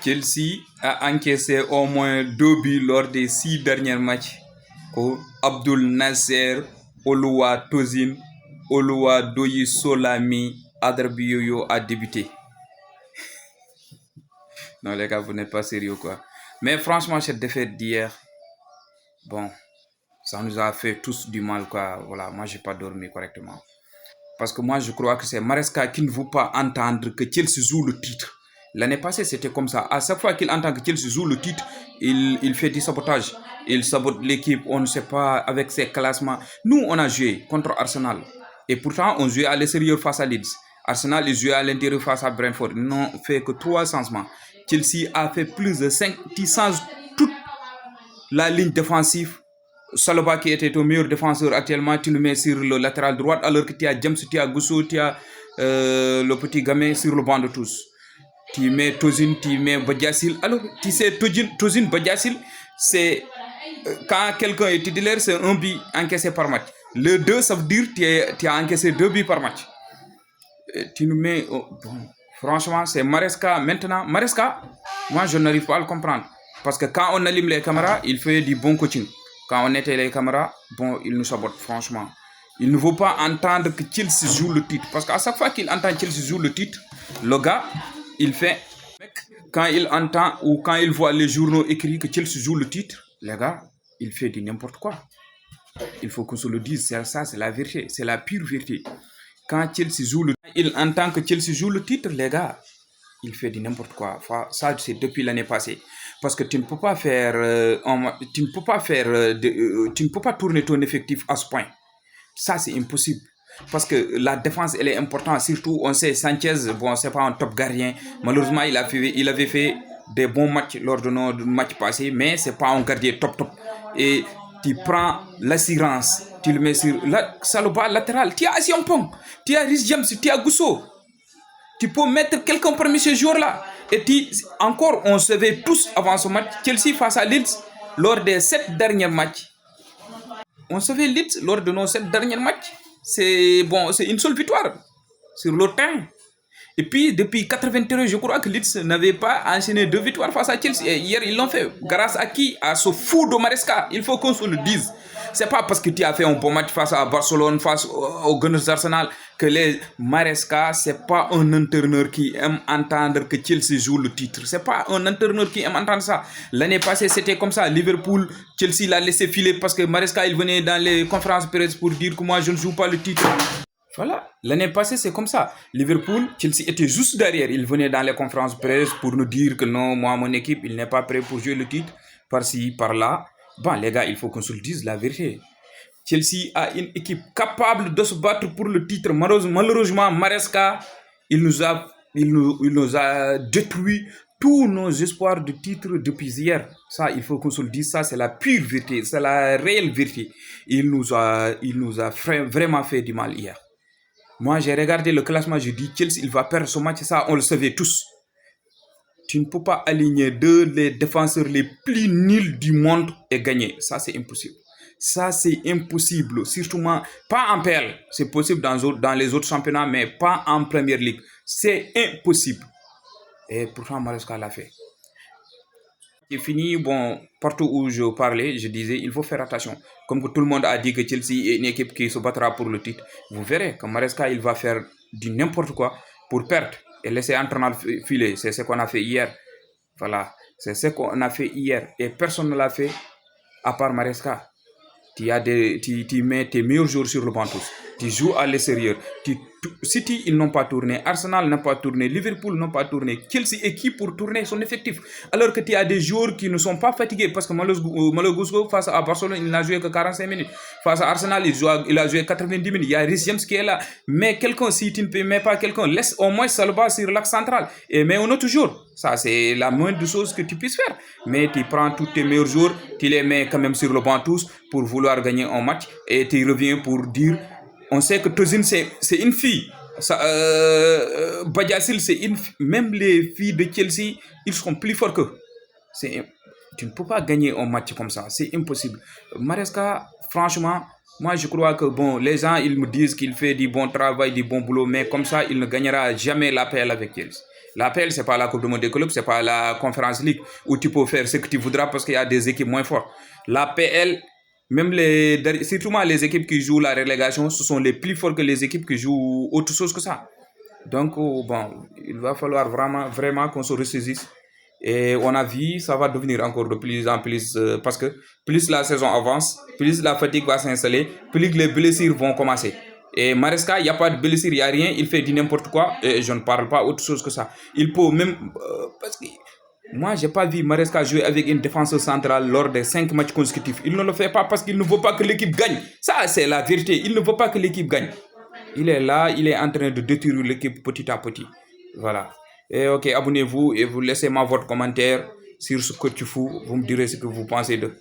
Chelsea a encaissé au moins 2 buts lors des 6 derniers matchs. Abdul Nasser, Oluwa Tozin, Oluwa Doyi Solami, Adarbiyoyo a débuté. Non les gars, vous n'êtes pas sérieux quoi. Mais franchement, cette défaite d'hier, bon, ça nous a fait tous du mal quoi. Voilà, moi j'ai pas dormi correctement. Parce que moi je crois que c'est Maresca qui ne veut pas entendre que Chelsea joue le titre. L'année passée c'était comme ça. À chaque fois qu'il entend que Chelsea joue le titre, il fait du sabotage. Il sabote l'équipe, on ne sait pas avec ses classements. Nous on a joué contre Arsenal. Et pourtant on jouait à l'extérieur face à Leeds. Arsenal il jouait à l'intérieur face à Brentford. Ils n'ont fait que 3 changements. Chelsea a fait plus de 5 change toute la ligne défensive. Saloba qui était ton meilleur défenseur actuellement, tu le mets sur le latéral droit alors que tu as James, tu as Gousso, tu as le petit gamin sur le banc de tous. Tu mets Tozin, tu mets Badiassil. Alors, tu sais, Tozin, Badiassil, c'est quand quelqu'un est titulaire, c'est un but encaissé par match. Le 2, ça veut dire que tu as encaissé 2 buts par match. Tu nous mets... bon, franchement, c'est Maresca. Maintenant, Maresca, moi, je n'arrive pas à le comprendre. Parce que quand on allume les caméras, il fait du bon coaching. Quand on était les caméras, bon, il nous sabote, franchement. Il ne veut pas entendre que Chelsea joue le titre. Parce qu'à chaque fois qu'il entend Chelsea joue le titre, le gars, il fait... Quand il entend ou quand il voit les journaux écrits que Chelsea joue le titre, les gars, il fait du n'importe quoi. Il faut qu'on se le dise, ça c'est la vérité, c'est la pure vérité. Quand Chelsea joue le titre, il entend que Chelsea joue le titre, les gars, il fait du n'importe quoi. Ça, c'est depuis l'année passée. Parce que tu ne peux pas faire, tu ne peux pas tourner ton effectif à ce point. Ça, c'est impossible. Parce que la défense, elle est importante. Surtout, on sait, Sanchez, bon, c'est pas un top gardien. Malheureusement, il avait fait des bons matchs lors de nos matchs passés, mais c'est pas un gardien top. Et tu prends l'assurance, tu le mets sur Saloba latéral. Tu as Asiampong, tu as Rhys James, tu as Gousso. Tu peux mettre quelqu'un parmi ces joueurs-là. Et encore, on savait tous avant ce match, Chelsea face à Leeds, lors des 7 derniers matchs. On savait Leeds lors de nos 7 derniers matchs. C'est bon, c'est une seule victoire sur le terrain. Et puis, depuis 93, je crois que Leeds n'avait pas enchaîné 2 victoires face à Chelsea. Et hier, ils l'ont fait. Grâce à qui? À ce fou de Maresca. Il faut qu'on se le dise. C'est pas parce que tu as fait un bon match face à Barcelone, face au Gunners d'Arsenal, que les Maresca, c'est pas un entraîneur qui aime entendre que Chelsea joue le titre. C'est pas un entraîneur qui aime entendre ça. L'année passée, c'était comme ça. Liverpool, Chelsea l'a laissé filer parce que Maresca, il venait dans les conférences presse pour dire que moi, je ne joue pas le titre. Voilà, l'année passée, c'est comme ça. Liverpool, Chelsea était juste derrière. Il venait dans les conférences presse pour nous dire que non, moi, mon équipe, il n'est pas prêt pour jouer le titre. Par-ci, par-là. Bon, les gars, il faut qu'on se le dise la vérité. Chelsea a une équipe capable de se battre pour le titre. Malheureusement, Maresca, il nous a détruit tous nos espoirs de titre depuis hier. Ça, il faut qu'on se le dise. Ça, c'est la pure vérité. C'est la réelle vérité. Il nous a vraiment fait du mal hier. Moi, j'ai regardé le classement, je dis Chelsea, il va perdre ce match. Ça, on le savait tous. Tu ne peux pas aligner 2 des défenseurs les plus nuls du monde et gagner. Ça, c'est impossible. Ça, c'est impossible. Surtout, pas en PL. C'est possible dans les autres championnats, mais pas en Première Ligue. C'est impossible. Et pourtant, Maresca l'a fait. C'est fini, bon, partout où je parlais, je disais, il faut faire attention. Comme que tout le monde a dit que Chelsea est une équipe qui se battra pour le titre. Vous verrez que Maresca, il va faire du n'importe quoi pour perdre et laisser l'entraîneur filer. C'est ce qu'on a fait hier. Voilà, c'est ce qu'on a fait hier. Et personne ne l'a fait à part Maresca. Tu mets tes meilleurs joueurs sur le banc tous. Tu joues à l'extérieur. City, ils n'ont pas tourné. Arsenal n'a pas tourné. Liverpool n'a pas tourné. Chelsea est qui pour tourner son effectif? Alors que tu as des joueurs qui ne sont pas fatigués. Parce que Malo Gusto, face à Barcelone, il n'a joué que 45 minutes. Face à Arsenal, il a joué 90 minutes. Il y a Rhys James qui est là. Mais quelqu'un, si tu ne peux mets pas quelqu'un, laisse au moins Saloba sur l'axe central. Et mais on a toujours. Ça, c'est la moindre chose que tu puisses faire. Mais tu prends tous tes meilleurs joueurs, tu les mets quand même sur le banc tous pour vouloir gagner un match. Et tu reviens pour dire... On sait que Tozin, c'est une fille. Badiassil, c'est une fille. Même les filles de Chelsea, ils seront plus forts qu'eux. Tu ne peux pas gagner un match comme ça. C'est impossible. Maresca, franchement, moi je crois que bon, les gens, ils me disent qu'il fait du bon travail, du bon boulot, mais comme ça, il ne gagnera jamais l'appel avec Chelsea. L'APL, c'est pas la Coupe du Monde des clubs, c'est pas la Conférence League où tu peux faire ce que tu voudras parce qu'il y a des équipes moins fortes. L'APL, même surtout les équipes qui jouent la relégation, ce sont les plus forts que les équipes qui jouent autre chose que ça. Donc, bon, il va falloir vraiment qu'on se ressaisisse. Et on a vu, ça va devenir encore de plus en plus, parce que plus la saison avance, plus la fatigue va s'installer, plus les blessures vont commencer. Et Maresca, il n'y a pas de blessure, il n'y a rien, il fait du n'importe quoi, et je ne parle pas autre chose que ça. Il peut même, parce que moi, j'ai pas vu Maresca jouer avec une défense centrale lors des 5 matchs consécutifs. Il ne le fait pas parce qu'il ne veut pas que l'équipe gagne. Ça, c'est la vérité. Il ne veut pas que l'équipe gagne. Il est là, il est en train de détruire l'équipe petit à petit. Voilà. Et ok, abonnez-vous et vous laissez-moi votre commentaire sur ce que tu fous. Vous me direz ce que vous pensez de.